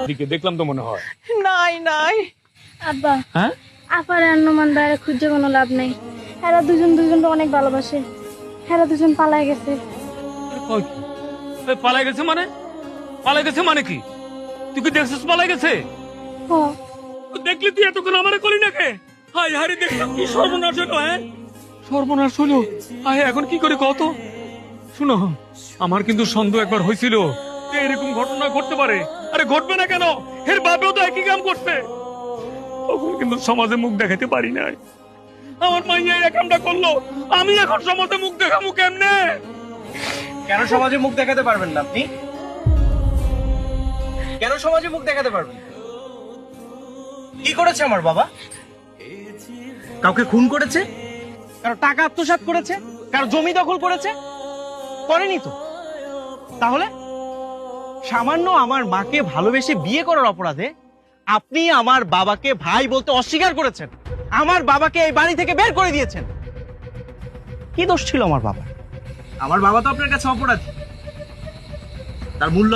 দিকে দেখলাম তো মনে হয়। নাই নাই আব্বা হ্যাঁ আপার আন্নমান বাইরে খুঁজে কোনো লাভ নেই। এরা দুজনকে অনেক ভালোবাসে। এরা দুজন পালায় গেছে। কই কি? পালাই গেছে মানে? পালাই গেছে মানে কি? তুই কি দেখছিস পালাই গেছে? হ দেখলি তুই এতক্ষণ আমারে করি না কে? হাই হারি দেখলাম কি সর্বনাশ হলো। হ্যাঁ সর্বনাশ হলো। আয় এখন কি করে কত? শুনো, আমার কিন্তু সন্দেহ একবার হয়েছিল যে এরকম ঘটনা ঘটতে পারে। আরে ঘটবে না কেন? এর বাপেও তো একই কাম করছে। তখন কিন্তু সমাজে মুখ দেখাতে পারি নাই। আমার মাইয়া এই কামটা করলো, আমি এখন সমাজে মুখ দেখাবো কেমনে? কেন সমাজে মুখ দেখাতে পারবেন না আপনি? কেন সমাজে মুখ দেখাতে পারবেন? কি করেছে আমার বাবা? কাউকে খুন করেছে? কারো টাকা আত্মসাৎ করেছে? কারো জমি দখল করেছে? করেনি তো। তাহলে সামান্য আমার মাকে ভালোবেসে বিয়ে করার অপরাধে আপনি আমার বাবাকে ভাই বলতে অস্বীকার করেছেন, আমার বাবাকে এই বাড়ি থেকে বের করে দিয়েছেন। কি দোষ ছিল আমার বাবা? আমার বাবা তো আপনার কাছে অপরাধী, তার মূল্য